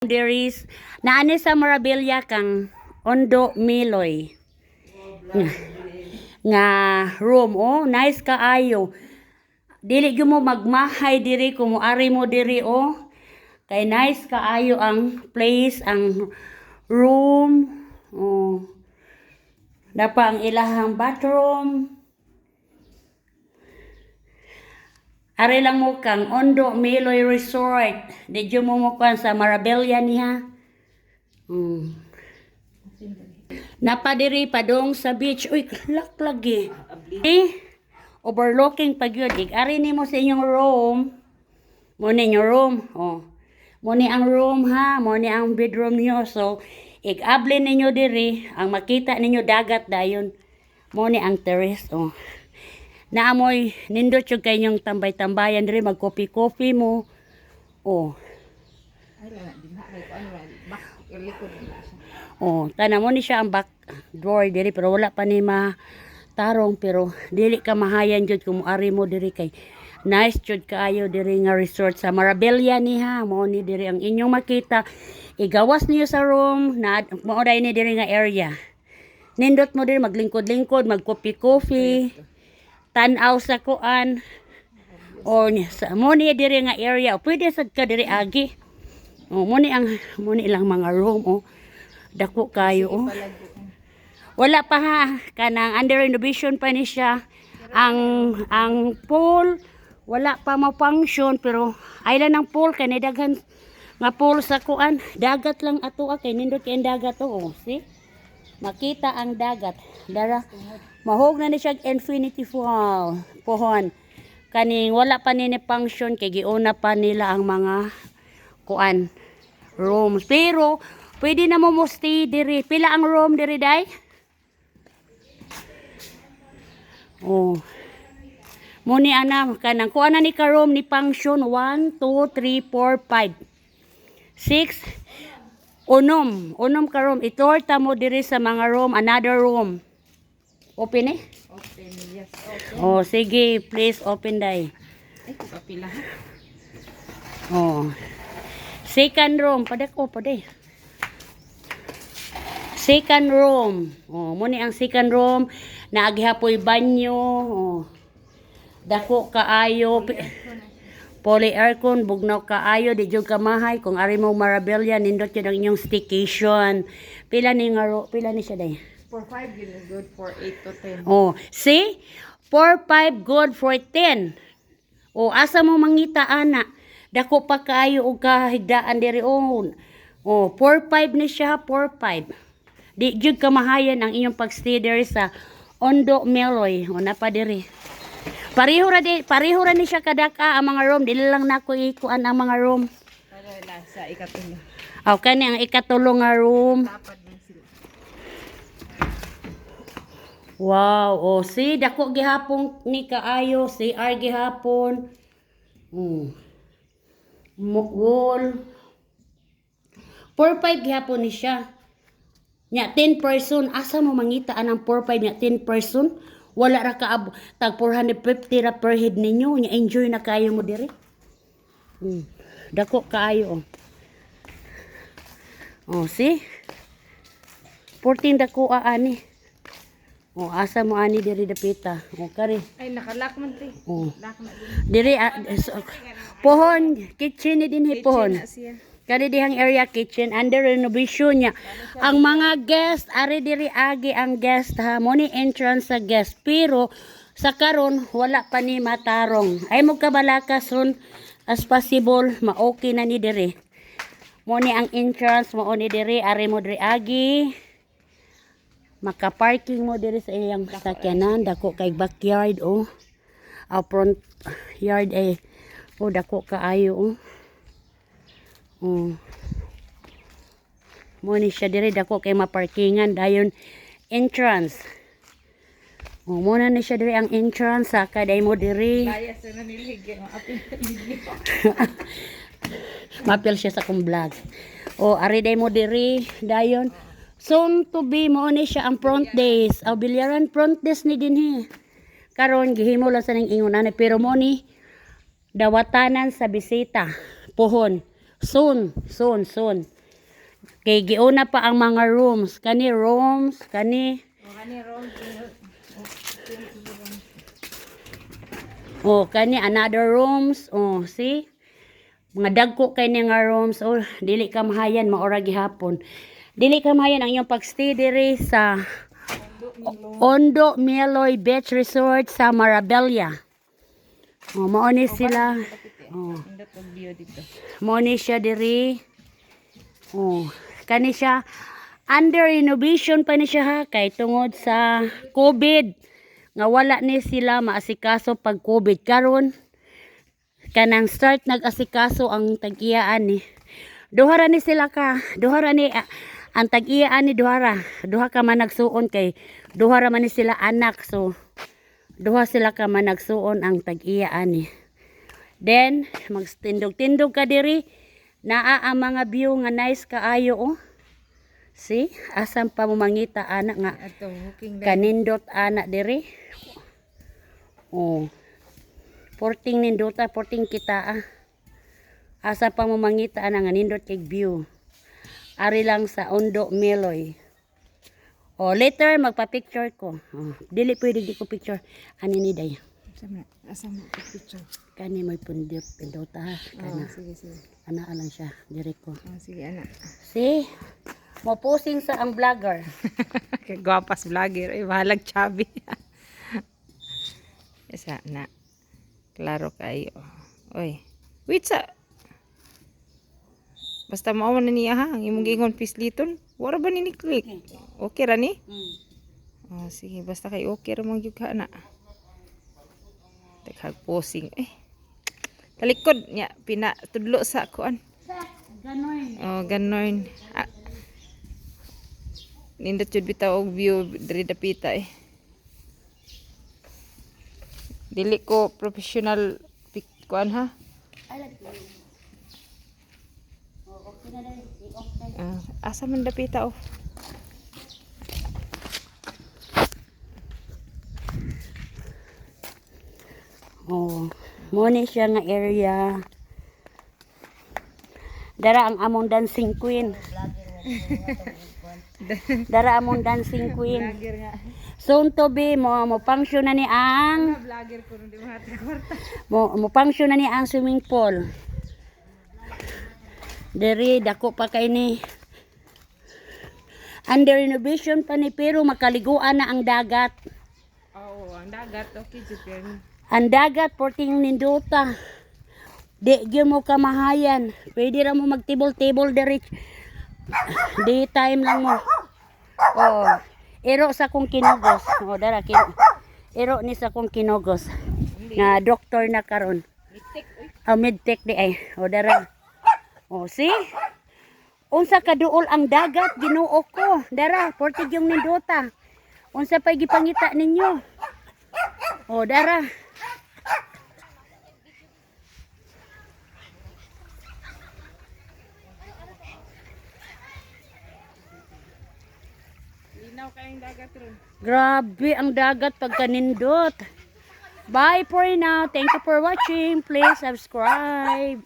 Diris naani sa Marabella kang Ondo Miloy nga room. Oh, nice kaayo. Dili gyud mo magmahay diri kung moari mo diri. Oh, kay nice kaayo ang place, ang room. Oh, napa ang ilahang bathroom. Ari lang mo kang Ondo Miloy Resort. Di dyo mo mukuan sa Marabella niya. Napadiri padong sa beach. Uy, laklagi. Overlooking pag yun. Ari ni mo sa inyong room. Muna inyong room. Oh. Muna ang room ha. Muna ang bedroom niyo. So, ig-able ninyo diri. Ang makita ninyo dagat dayon. Muna ang terrace. Oh. Naamoy nindot yung kanyang tambay-tambayan diri, mag-coffee-coffee mo. Oh. Oh, tana mo ni siya ang back door diri, pero wala pa ni matarong, pero dili ka mahayan jud kung ari mo diri kay nice jud kaayo diri nga resort sa Marabella ni ha. Mao ni diri ang inyong makita. Igawas niyo sa room na mao ni diri nga area. Nindot mo diri, maglingkod-lingkod, mag-coffee-coffee. Tanaw sa kuan o sa mo ni diri nga area. O, pwede sad ka diri agi. O mo ni ilang mga room. O dako kayo. O wala pa ha, kanang under renovation pa ni siya. Ang pool wala pa ma-function, pero aylan ang pool kay daghan nga pool sa kuan. Dagat lang ato kay nindot kay dagat to. O see, makita ang dagat. Dara mahog na ni siya infinity pool. Pohon. Kaning wala pa ni function kay giuna pa nila ang mga kuan rooms. Pero pwede na mo stay diri. Pila ang room diri day? Oh. Muni ana kanang kuan na ni ka room ni function 1 2 3 4 5 6 unom ka room. Itorta mo diri sa mga room, another room. Open eh? Open, yes, open. Oh, sige, please open day. Ay, kapila. Oh. Second room, padako paday. Second room. Oh, mo ni ang second room, naagihapoy banyo. Oh. Dako kaayo. Poly aircon, bugnaw kaayo, di jud kamahay kung ari mo Marabella nindot jud ang inyong staycation. Pila ni siya day? For 5, yun is good. For 8 to 10. Oh, see? 4, 5, good for 10. Oh, asa mo mangita, ana? Dako pa kayo o kahigdaan diri on. Oh, 4, 5 ni siya, 4, 5. Di jud kamahayan ang inyong pagstay diri sa Ondo Miloy. O, napa diri. Pareho ra ni siya kadaka ang mga room. Dili lang nako ikuan ang mga room. Para nasa ikatulo. Aw, kani ang ikatulo nga room. Tapad na sila. Wow, oh, si dako gihapon ni kaayo, si CR gihapon. Wall. 4-5 gihapon ni siya. Nya 10 person, asa mo mangita anang 4-5 nya 10 person? Wala ra ka tag 450 ra per head ninyo, nya enjoy na kayo mo diri. Dako kaayo. Oh, si 14 dako ani. Oh, asa mo ani diri dapita. Oh, kari. Ay, nakalock man te. Oh. Lock na din. Diri pohon, kitchen ni din pohon. Na siya. Kari dihang area kitchen under renovation niya. Ang mga guest ari diri agi ang guest ha. Mo ni entrance sa guest, pero sa karon wala pa ni matarong. Ay mo kabalaka soon as possible, ma-okay na ni diri. Mo ni ang entrance mo ni diri, ari mo diri agi. Maka-parking mo diri sa iyang sakyanan. Dako kay backyard, oh. Front yard, eh. Oh, dako kaayo, oh. Oh. Mo ni siya diri, dako kay maparkingan. Dayon, entrance. Oh, muna ni siya diri ang entrance. Saka day mo diri. Layas na niligyan. Mapil siya sa kong vlog. Oh, ari day mo diri. Dayon. Soon to be mo ni siya ang front desk. Aw bilyaran front desk ni dinhi. Karon gihimo lang sa ning ingon ani, pero mo ni dawatanan sa bisita. Pohon. Soon. Kay giuna pa ang mga rooms. Kani rooms, kani. O kani ron. Oh, kani another rooms. Oh, see? Mga dagko kay ni nga rooms. Oh, dili ka mahayan maura gihapon. Dili ka mahayan ang iyong pagstay diri sa Ondo Meloy Beach Resort sa Marbella. Oh, mao ni sila. Oh. Indot og view dito. Mao ni siya diri. Oh, kani siya under renovation pa ni siya ha kay tungod sa COVID nga wala ni sila maasikaso pag COVID karon kanang start nag-asikaso ang tag-iyaan ni. Duha ra ni sila ka, duha ra ni ang tag-iyaan ni duha ka man nagsuon kay duha ra man ni sila anak so duha sila ka man nagsuon ang tag-iyaan ni. Then magtindog-tindog ka diri naa ang mga view nga nice kaayo oh. See, asam pa mo mangita anak nga Ato booking kanindot anak diri. Oh. Porting nindota, porting kita ah. Asa pa mo mangita anak nga nindot kay view. Ari lang sa Ondo Meloy. Oh, later magpa-picture ko. Oh, dili pwede di ko picture ani ni day. Asa mo picture. Kani may pundip pindota ha. Kana. Sige. Ana lang siya diri ko. Sige anak. See? Mo posing sa ang vlogger. Kay gwapas vlogger. Ay, bahalag chubby. Isa na. Klaro kayo. Oy. Wait sa. Basta maawan na niya ha. Ang imong gingon pisliton. Wala ba ni click? Okay ra ni? Oh, sige. Basta kay okay ra mong yuga na. Taghag posing. Talikod niya. Pinatudlo sa kuan. Ganon. Oh, ganon. Nindot jud bitaw og view diri dapita Dili ko professional kuan ha. Asa man dapita oh. Oh, mo ni siya nga area. Dara ang among dancing queen. Dara among dancing queen. Vlogger nga. Soon to be mo function na ni ang Vlogger ko di mahati kwarta. mo function na ni ang swimming pool. Diri dako pa kay ni. Under renovation pa ni pero makaliguan na ang dagat. Oo, ang dagat okay jud pero. Ang dagat porting nindota. Di gyud mo kamahayan. Pwede ra mo magtibol-tibol diri. Daytime lang mo. Oh, ero sa kong kinugos. Oh, dara ero ni sa kong kinugos. Nga doktor na karon. Oh, medtech di ay. Oh, dara. Oh, see? Unsa kaduol ang dagat Ginoo ko. Dara, portig yung nindota. Unsa pay gipangita ninyo? Oh, dara. Linaw kayong dagat ron. Grabe ang dagat pagkanindot. Bye for now. Thank you for watching. Please subscribe.